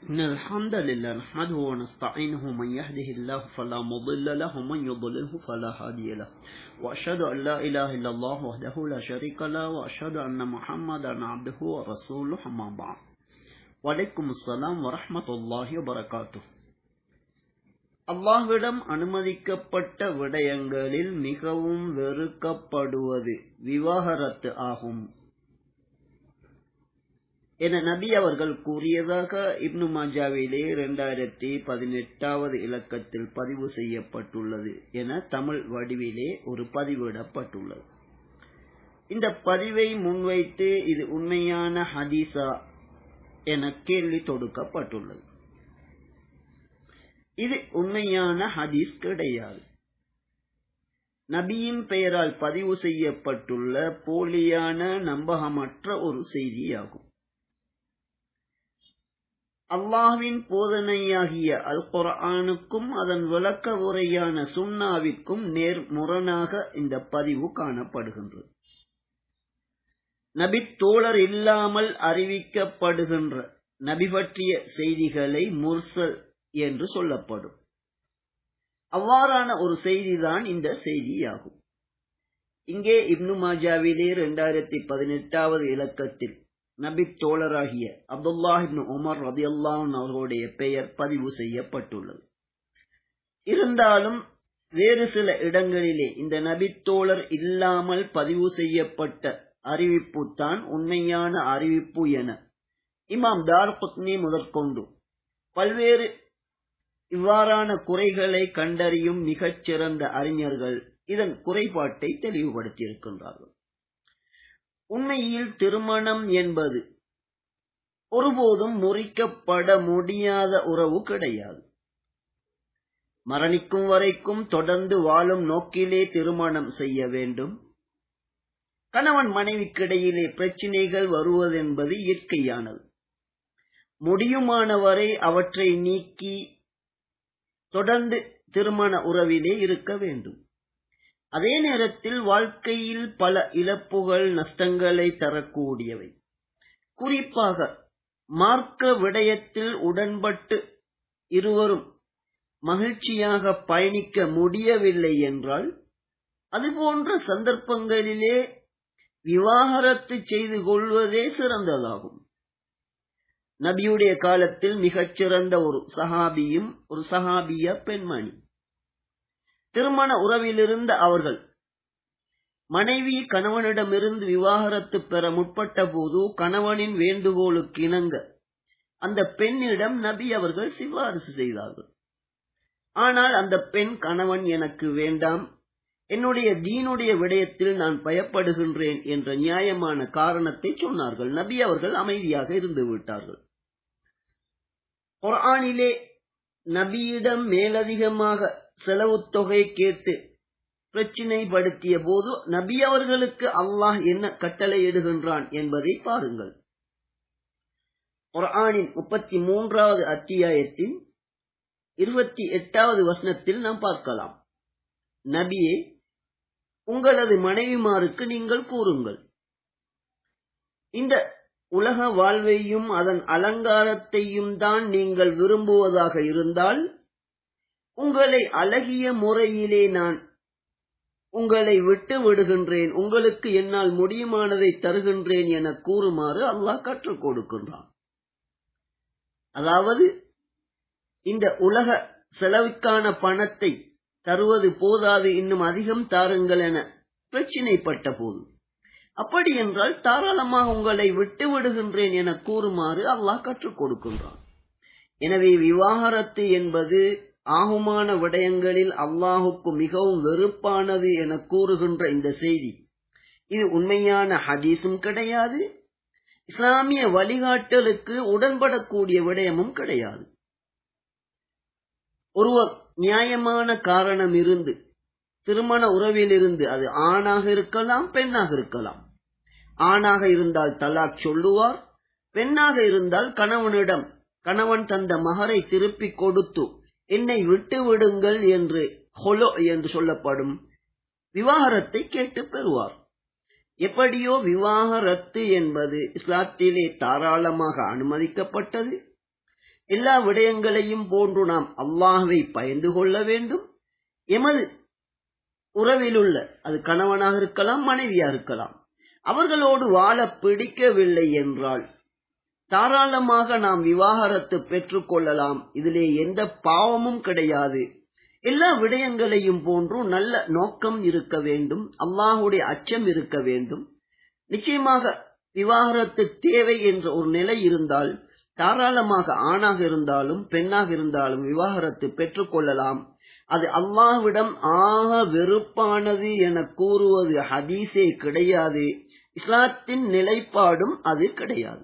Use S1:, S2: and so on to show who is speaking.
S1: إن الحمد لله نحمده ونستعينه من يهده الله فلا مضل له ومن يضلله فلا هادي له وأشهد أن لا إله إلا الله وحده لا شريك له وأشهد أن محمدا عبده ورسوله أما بعد وعليكم السلام ورحمة الله وبركاته. அல்லாஹ்விடம் அனுமதிக்கப்பட்ட விடயங்களில் மிகவும் வெறுக்கப்படுவது விவாகரத்து ஆகும் என நபி அவர்கள் கூறியதாக இப்னு மாஜாவிலே 2018வது இலக்கத்தில் பதிவு செய்யப்பட்டுள்ளது என தமிழ் வடிவிலே ஒரு பதிவிடப்பட்டுள்ளது. இந்த பதிவை முன்வைத்து இது உண்மையான ஹதீஸா என கேள்வி தொடுக்கப்பட்டுள்ளது. இது உண்மையான ஹதீஸ் கிடையாது. நபியின் பெயரால் பதிவு செய்யப்பட்டுள்ள போலியான நம்பகமற்ற ஒரு செய்தியாகும். அல்லாஹ்வின் போதனையாகிய அல் குர்ஆனுக்கும் அதன் விளக்க உரையான சுன்னாவிற்கும் நேர்முரணாக இந்த பதிவு காணப்படுகின்றது. நபி தோழர் இல்லாமல் அறிவிக்கப்படுகின்ற நபி பற்றிய செய்திகளை முர்சல் என்று சொல்லப்படும். அவ்வாறான ஒரு செய்திதான் இந்த செய்தியாகும். இங்கே இப்னு மாஜாவிலே 2018வது இலக்கத்தில் நபி தோழராகிய அப்துல்லாஹ் இப்னு உமர் ரலியல்லாஹு அன்ஹு அவர்களுடைய பெயர் பதிவு செய்யப்பட்டுள்ளது. இருந்தாலும் வேறு சில இடங்களிலே இந்த நபி தோழர் இல்லாமல் பதிவு செய்யப்பட்ட அறிவிப்பு தான் உண்மையான அறிவிப்பு என இமாம் தார்குத்னி முதற்கொண்டு பல்வேறு இவ்வாறான குறைகளை கண்டறியும் மிகச்சிறந்த அறிஞர்கள் இதன் குறைபாட்டை தெளிவுபடுத்தியிருக்கின்றார்கள். உண்மையில் திருமணம் என்பது ஒருபோதும் முறிக்கப்பட முடியாத உறவு கிடையாது. மரணிக்கும் வரைக்கும் தொடர்ந்து வாழும் நோக்கிலே திருமணம் செய்ய வேண்டும். கணவன் மனைவிக்கிடையிலே பிரச்சினைகள் வருவதென்பது இயற்கையானது. முடியுமானவரை அவற்றை நீக்கி தொடர்ந்து திருமண உறவிலே இருக்க வேண்டும். அதே நேரத்தில் வாழ்க்கையில் பல இழப்புகள் நஷ்டங்களை தரக்கூடியவை. குறிப்பாக மார்க்க விடயத்தில் உடன்பட்டு இருவரும் மகிழ்ச்சியாக பயணிக்க முடியவில்லை என்றால் அதுபோன்ற சந்தர்ப்பங்களிலே விவாகரத்து செய்து கொள்வதே சிறந்ததாகும். நபியுடைய காலத்தில் மிகச்சிறந்த ஒரு சஹாபியும் ஒரு சஹாபிய பெண்மணி திருமண உறவிலிருந்த அவர்கள் மனைவி கணவனிடமிருந்து விவாகரத்து பெற முற்பட்ட போது கணவனின் வேண்டுகோளுக்கு இணங்க அந்த பெண்ணிடம் நபி அவர்கள் சிபாரிசு செய்தார்கள். ஆனால் அந்த பெண் கணவன் எனக்கு வேண்டாம், என்னுடைய தீனுடைய விடயத்தில் நான் பயப்படுகின்றேன் என்ற நியாயமான காரணத்தை சொன்னார்கள். நபி அவர்கள் அமைதியாக இருந்து விட்டார்கள். குர்ஆனிலே நபியிடம் மேலதிகமாக செலவு தொகை கேட்டு பிரச்சினைப்படுத்திய போது நபி அவர்களுக்கு அல்லாஹ் என்ன கட்டளை இடுகின்றான் என்பதை பாருங்கள். குர்ஆனின் 33வது அத்தியாயத்தின் 28வது வசனத்தில் நாம் பார்க்கலாம். நபியே, உங்களது மனைவிமாருக்கு நீங்கள் கூறுங்கள், இந்த உலக வாழ்வையும் அதன் அலங்காரத்தையும் தான் நீங்கள் விரும்புவதாக இருந்தால் உங்களை அழகிய முறையிலே நான் உங்களை விட்டு விடுகின்றேன், உங்களுக்கு என்னால் முடியுமானதை தருகின்றேன் என கூறுமாறு அல்லாஹ் கற்றுக் கொடுக்கின்றான். அதாவது இந்த உலக செலவுக்கான பணத்தை தருவது போதாது, இன்னும் அதிகம் தாருங்கள் என பிரச்சினைப்பட்ட போது அப்படி என்றால் தாராளமாக உங்களை விட்டு விடுகின்றேன் என கூறுமாறு அல்லாஹ் கற்றுக் கொடுக்கின்றான். எனவே விவாகரத்து என்பது ஆகுமான விடயங்களில் அல்லாஹுக்கு மிகவும் வெறுப்பானது என கூறுகின்ற இந்த செய்தி இது உண்மையான ஹதீஸும் கிடையாது, இஸ்லாமிய வழிகாட்டலுக்கு உடன்படக்கூடிய விடயமும் கிடையாது. ஒருவர் நியாயமான காரணம் இருந்து திருமண உறவிலிருந்து, அது ஆணாக இருக்கலாம் பெண்ணாக இருக்கலாம், ஆணாக இருந்தால் தலாக் சொல்லுவார், பெண்ணாக இருந்தால் கணவனிடம் கணவன் தந்த மகரை திருப்பி கொடுத்து என்னை விட்டு விடுங்கள் என்று ஹொலோ என்று சொல்லப்படும் விவாகரத்தை கேட்டு பெறுவார். எப்படியோ விவாகரத்து என்பது இஸ்லாத்திலே தாராளமாக அனுமதிக்கப்பட்டது. எல்லா விடயங்களையும் போன்று நாம் அல்லாஹ்வை பயந்து கொள்ள வேண்டும். எமது உறவிலுள்ள, அது கணவனாக இருக்கலாம், மனைவியா இருக்கலாம், அவர்களோடு வாழ பிடிக்கவில்லை என்றால் தாராளமாக நாம் விவாகரத்து பெற்றுக் கொள்ளலாம். இதிலே எந்த பாவமும் கிடையாது. எல்லா விடயங்களையும் போன்று நல்ல நோக்கம் இருக்க வேண்டும், அல்லாஹ்வுடைய அச்சம் இருக்க வேண்டும். நிச்சயமாக விவாகரத்து தேவை என்ற ஒரு நிலை இருந்தால் தாராளமாக ஆணாக இருந்தாலும் பெண்ணாக இருந்தாலும் விவாகரத்து பெற்றுக் கொள்ளலாம். அது அல்லாஹ்விடம் ஆக வெறுப்பானது என கூறுவது ஹதீஸே கிடையாது. இஸ்லாத்தின் நிலைப்பாடும் அது கிடையாது.